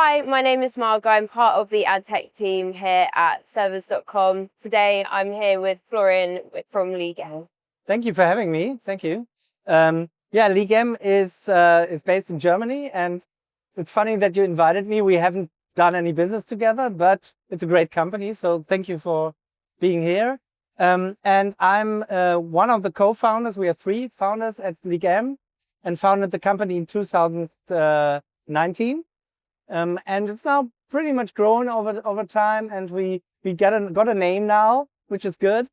Hi, my name is Margot. I'm part of the adtech team here at Servers.com. Today I'm here with Florian from Legem. Thank you for having me. Thank you. Yeah, Legem is based in Germany, and it's funny that you invited me. We haven't done any business together, but it's a great company, so thank you for being here. And I'm one of the co-founders. We are 3 founders at Legem and founded the company in 2019. And it's now pretty much grown over time, and we got a name now, which is good.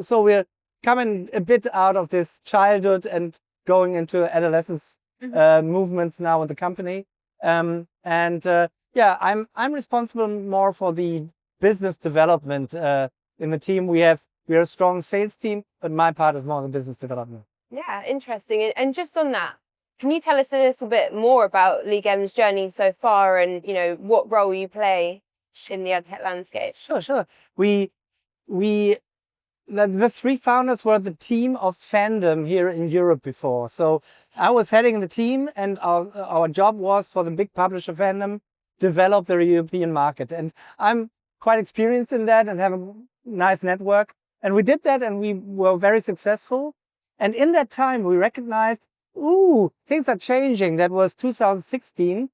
So we're coming a bit out of this childhood and going into adolescence movements now with the company. Yeah, I'm responsible more for the business development in the team. We're a strong sales team, but my part is more the business development. Yeah, interesting. And just on that, can you tell us a little bit more about Legem's journey so far, and what role you play in the adtech landscape? Sure. The 3 founders were the team of Fandom here in Europe before. So I was heading the team, and our job was for the big publisher Fandom develop the European market. And I'm quite experienced in that and have a nice network. And we did that, and we were very successful. And in that time, we recognized, things are changing. That was 2016,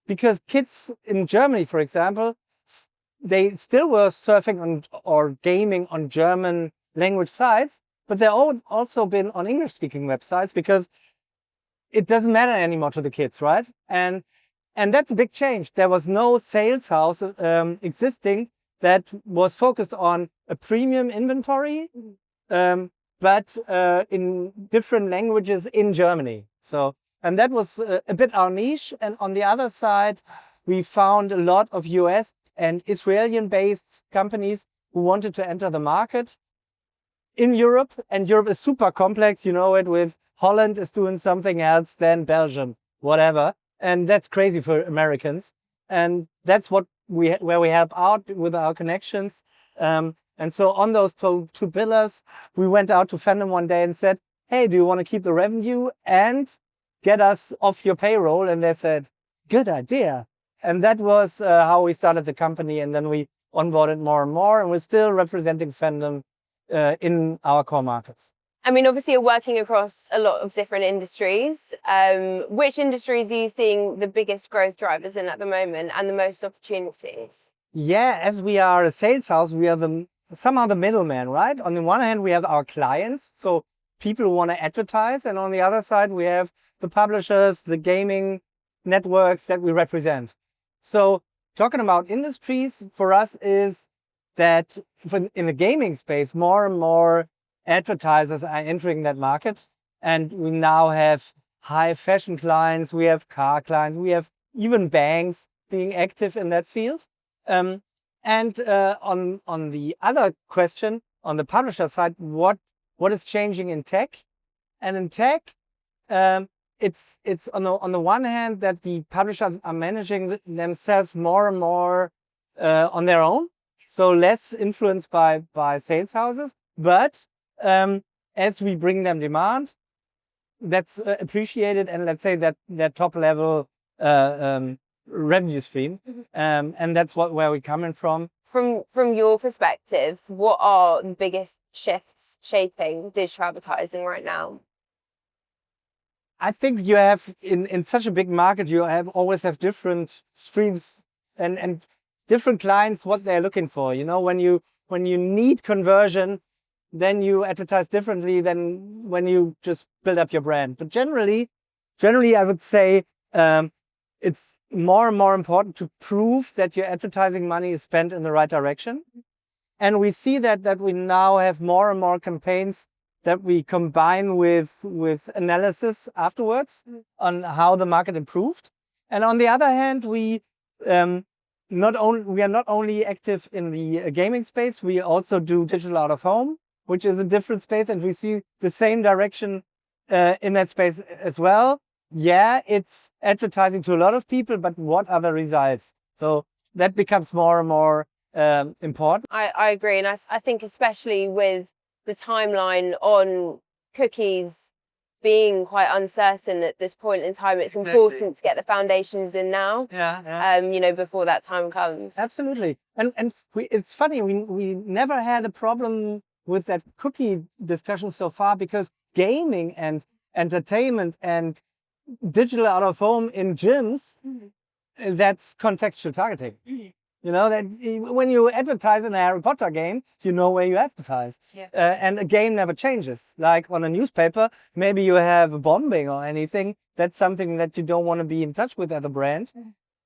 because kids in Germany, for example, they still were surfing or gaming on German language sites, but they've also been on English speaking websites because it doesn't matter anymore to the kids, right? And that's a big change. There was no sales house existing that was focused on a premium inventory, but in different languages in Germany. And that was a bit our niche. And on the other side, we found a lot of US and Israeli-based companies who wanted to enter the market in Europe. And Europe is super complex, you know it, with Holland is doing something else than Belgium, whatever. And that's crazy for Americans. And that's where we help out with our connections. And so on those two pillars, we went out to Fandom one day and said, hey, do you want to keep the revenue and get us off your payroll? And they said, good idea. And that was how we started the company. And then we onboarded more and more, and we're still representing Fandom in our core markets. I mean, obviously you're working across a lot of different industries. Which industries are you seeing the biggest growth drivers in at the moment and the most opportunities? Yeah, as we are a sales house, we are somehow the middleman, right? On the one hand, we have our clients, so people who want to advertise, and on the other side, we have the publishers, the gaming networks that we represent. So talking about industries for us is that in the gaming space, more and more advertisers are entering that market, and we now have high fashion clients, we have car clients, we have even banks being active in that field. On the other question, on the publisher side, what is changing in tech? And in tech, it's on the one hand that the publishers are managing themselves more and more on their own, so less influenced by sales houses. But as we bring them demand, that's appreciated, and let's say that top level revenue stream, and that's where we're coming from. From your perspective, what are the biggest shifts shaping digital advertising right now? I think you have in such a big market, you always have different streams and different clients what they're looking for. When you need conversion, then you advertise differently than when you just build up your brand. But generally I would say it's more and more important to prove that your advertising money is spent in the right direction. And we see that we now have more and more campaigns that we combine with analysis afterwards on how the market improved. And on the other hand, we are not only active in the gaming space, we also do digital out of home, which is a different space, and we see the same direction in that space as well. Yeah, it's advertising to a lot of people, but what are the results? So that becomes more and more important. I agree, and I think especially with the timeline on cookies being quite uncertain at this point in time, it's important to get the foundations in now. You know, before that time comes. Absolutely. And it's funny, we never had a problem with that cookie discussion so far, because gaming and entertainment and digital out of home in gyms, that's contextual targeting. You know, that when you advertise in a Harry Potter game, you know where you advertise. And a game never changes. Like on a newspaper, maybe you have a bombing or anything. That's something that you don't want to be in touch with as a brand.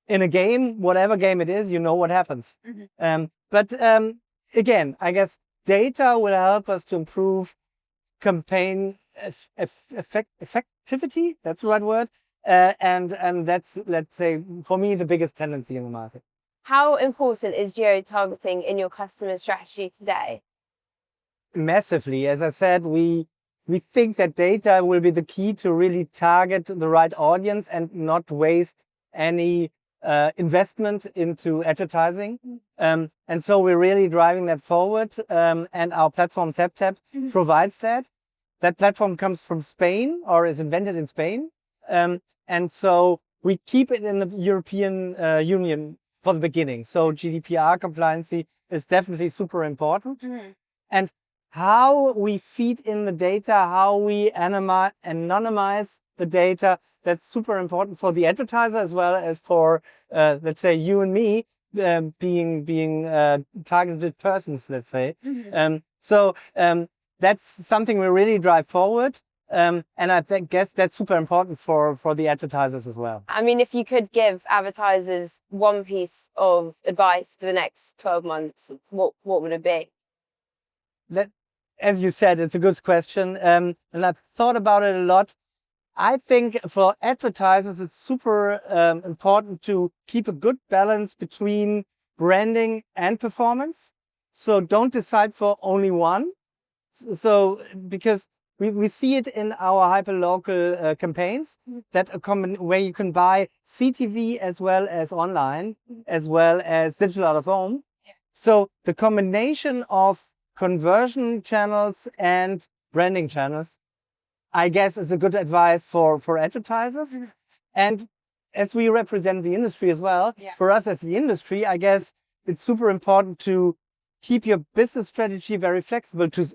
In a game, whatever game it is, you know what happens. But again, I guess data will help us to improve campaign effectivity. That's the right word. And that's, let's say, for me, the biggest tendency in the market. How important is geotargeting in your customer strategy today? Massively. As I said, we think that data will be the key to really target the right audience and not waste any investment into advertising. And so we're really driving that forward. And our platform TapTap provides that. That platform comes from Spain, or is invented in Spain. And so we keep it in the European Union for the beginning. So GDPR compliancy is definitely super important. And how we feed in the data, how we anonymize the data, that's super important for the advertiser as well as for, let's say, you and me being targeted persons, let's say. So that's something we really drive forward. And I guess that's super important for the advertisers as well. I mean, if you could give advertisers one piece of advice for the next 12 months, what would it be? As you said, it's a good question. And I've thought about it a lot. I think for advertisers, it's super important to keep a good balance between branding and performance. So don't decide for only one. So because we see it in our hyperlocal campaigns, that where you can buy CTV as well as online, as well as digital out of home. So the combination of conversion channels and branding channels, I guess, is a good advice for advertisers. And as we represent the industry as well, for us as the industry, I guess it's super important to keep your business strategy very flexible to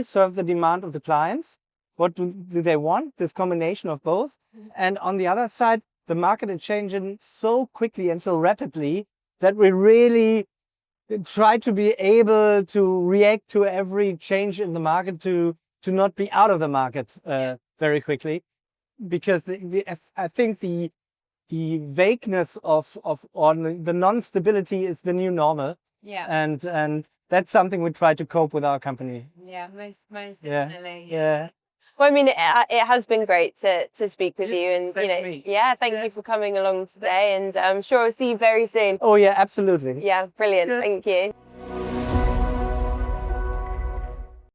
serve the demand of the clients. What do they want? This combination of both. And on the other side, the market is changing so quickly and so rapidly that we really try to be able to react to every change in the market, to not be out of the market very quickly. Because I think the vagueness or the non-stability is the new normal. And that's something we try to cope with our company. Most definitely. Well, I mean, it has been great to speak with you, and thank you for coming along today, and I'm sure I'll see you very soon. Oh yeah, absolutely. Yeah, brilliant. Thank you.